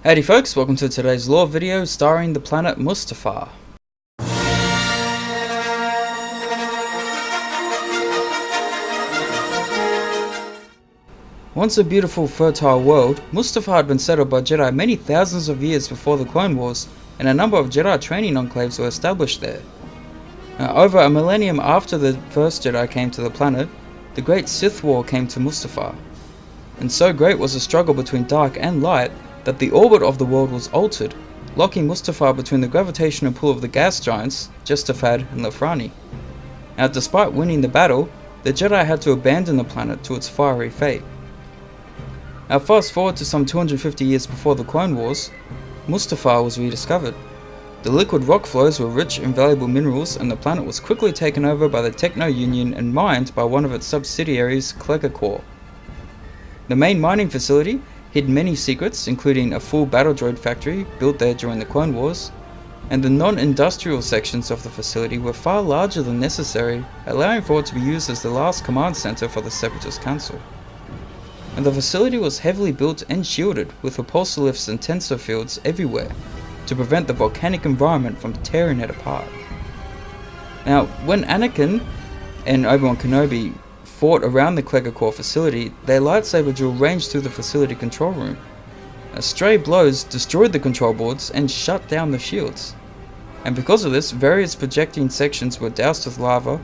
Howdy folks, welcome to today's lore video starring the planet Mustafar. Once a beautiful, fertile world, Mustafar had been settled by Jedi many thousands of years before the Clone Wars, and a number of Jedi training enclaves were established there. Now, over a millennium after the first Jedi came to the planet, the Great Sith War came to Mustafar. And so great was the struggle between dark and light that the orbit of the world was altered, locking Mustafar between the gravitational pull of the gas giants, Justafad and Lafrani. Now, despite winning the battle, the Jedi had to abandon the planet to its fiery fate. Now, fast forward to some 250 years before the Clone Wars, Mustafar was rediscovered. The liquid rock flows were rich in valuable minerals, and the planet was quickly taken over by the Techno Union and mined by one of its subsidiaries, Clegor. The main mining facility hid many secrets, including a full battle droid factory built there during the Clone Wars, and the non-industrial sections of the facility were far larger than necessary, allowing for it to be used as the last command center for the Separatist Council. And the facility was heavily built and shielded, with repulsor lifts and tensor fields everywhere, to prevent the volcanic environment from tearing it apart. Now, when Anakin and Obi-Wan Kenobi fought around the Clegor facility, their lightsaber duel ranged through the facility control room. Stray blows destroyed the control boards and shut down the shields. And because of this, various projecting sections were doused with lava,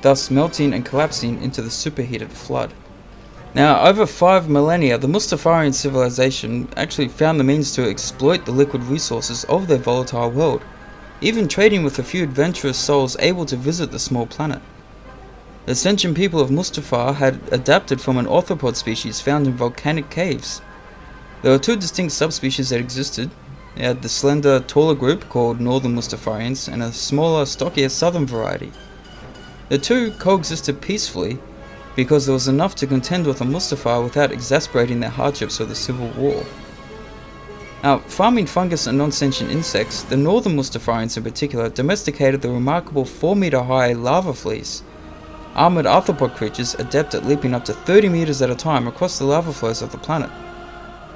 thus melting and collapsing into the superheated flood. Now, over 5 millennia, the Mustafarian civilization actually found the means to exploit the liquid resources of their volatile world, even trading with a few adventurous souls able to visit the small planet. The sentient people of Mustafar had adapted from an arthropod species found in volcanic caves. There were 2 distinct subspecies that existed. They had the slender, taller group called Northern Mustafarians and a smaller, stockier southern variety. The 2 coexisted peacefully because there was enough to contend with on Mustafar without exasperating their hardships of the Civil War. Now, farming fungus and non-sentient insects, the Northern Mustafarians in particular domesticated the remarkable 4-meter high lava fleas, armored arthropod creatures adept at leaping up to 30 meters at a time across the lava flows of the planet.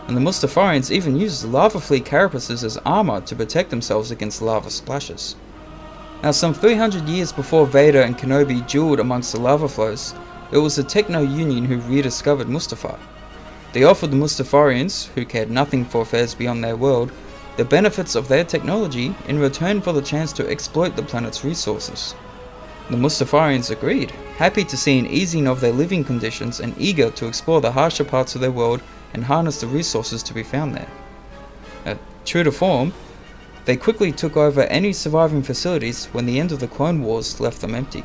And the Mustafarians even used lava flea carapaces as armor to protect themselves against lava splashes. Now, some 300 years before Vader and Kenobi dueled amongst the lava flows, it was the Techno Union who rediscovered Mustafar. They offered the Mustafarians, who cared nothing for affairs beyond their world, the benefits of their technology in return for the chance to exploit the planet's resources. The Mustafarians agreed, happy to see an easing of their living conditions and eager to explore the harsher parts of their world and harness the resources to be found there. True to form, they quickly took over any surviving facilities when the end of the Clone Wars left them empty,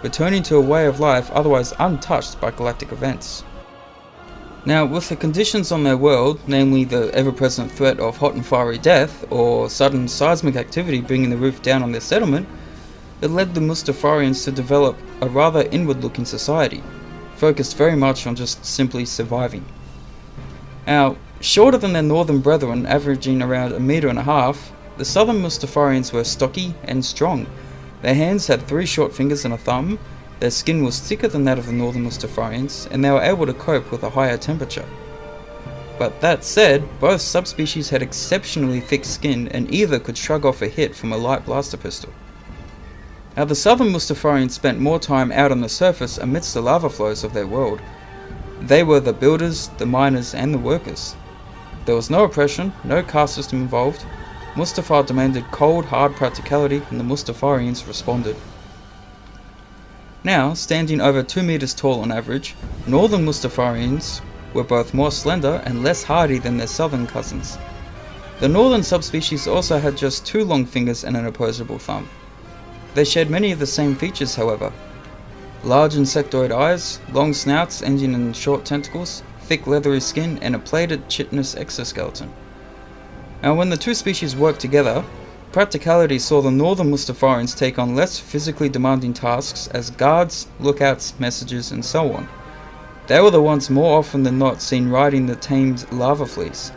returning to a way of life otherwise untouched by galactic events. Now, with the conditions on their world, namely the ever-present threat of hot and fiery death, or sudden seismic activity bringing the roof down on their settlement, it led the Mustafarians to develop a rather inward-looking society, focused very much on just simply surviving. Now, shorter than their northern brethren, averaging around 1.5 meters, the southern Mustafarians were stocky and strong. Their hands had 3 short fingers and a thumb, their skin was thicker than that of the northern Mustafarians, and they were able to cope with a higher temperature. But that said, both subspecies had exceptionally thick skin and either could shrug off a hit from a light blaster pistol. Now, the southern Mustafarians spent more time out on the surface amidst the lava flows of their world. They were the builders, the miners, and the workers. There was no oppression, no caste system involved. Mustafar demanded cold, hard practicality, and the Mustafarians responded. Now, standing over 2 meters tall on average, northern Mustafarians were both more slender and less hardy than their southern cousins. The northern subspecies also had just 2 long fingers and an opposable thumb. They shared many of the same features, however. Large insectoid eyes, long snouts ending in short tentacles, thick leathery skin, and a plated chitinous exoskeleton. Now, when the 2 species worked together, practicality saw the northern Mustafarians take on less physically demanding tasks as guards, lookouts, messages, and so on. They were the ones more often than not seen riding the tamed lava fleas.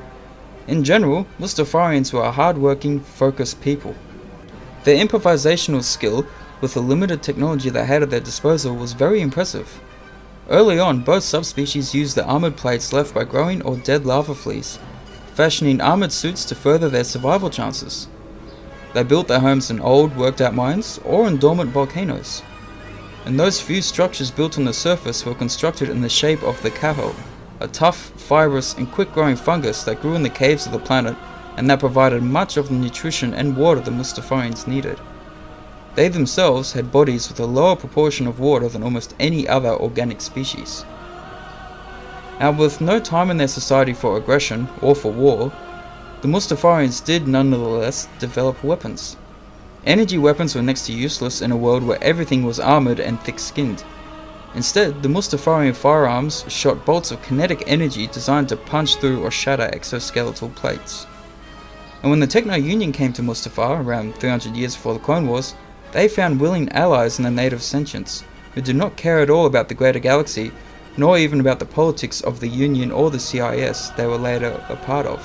In general, Mustafarians were a hard-working, focused people. Their improvisational skill, with the limited technology they had at their disposal, was very impressive. Early on, both subspecies used the armored plates left by growing or dead lava fleas, fashioning armored suits to further their survival chances. They built their homes in old, worked-out mines or in dormant volcanoes. And those few structures built on the surface were constructed in the shape of the kahal, a tough, fibrous and quick-growing fungus that grew in the caves of the planet and that provided much of the nutrition and water the Mustafarians needed. They themselves had bodies with a lower proportion of water than almost any other organic species. Now, with no time in their society for aggression or for war, the Mustafarians did nonetheless develop weapons. Energy weapons were next to useless in a world where everything was armoured and thick-skinned. Instead, the Mustafarian firearms shot bolts of kinetic energy designed to punch through or shatter exoskeletal plates. And when the Techno-Union came to Mustafar around 300 years before the Clone Wars, they found willing allies in the native sentients, who did not care at all about the greater galaxy, nor even about the politics of the Union or the CIS they were later a part of.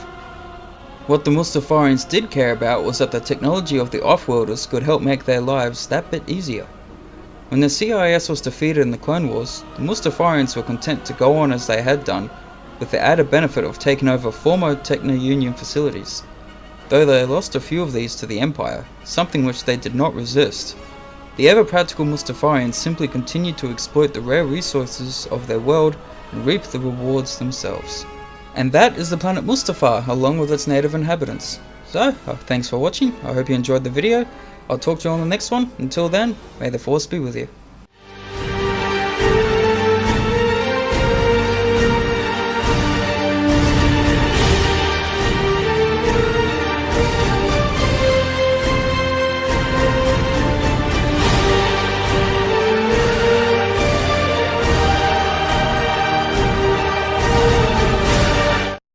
What the Mustafarians did care about was that the technology of the Offworlders could help make their lives that bit easier. When the CIS was defeated in the Clone Wars, the Mustafarians were content to go on as they had done, with the added benefit of taking over former Techno-Union facilities, though they lost a few of these to the Empire, something which they did not resist. The ever-practical Mustafarians simply continued to exploit the rare resources of their world and reap the rewards themselves. And that is the planet Mustafar, along with its native inhabitants. So, thanks for watching, I hope you enjoyed the video. I'll talk to you on the next one. Until then, may the Force be with you.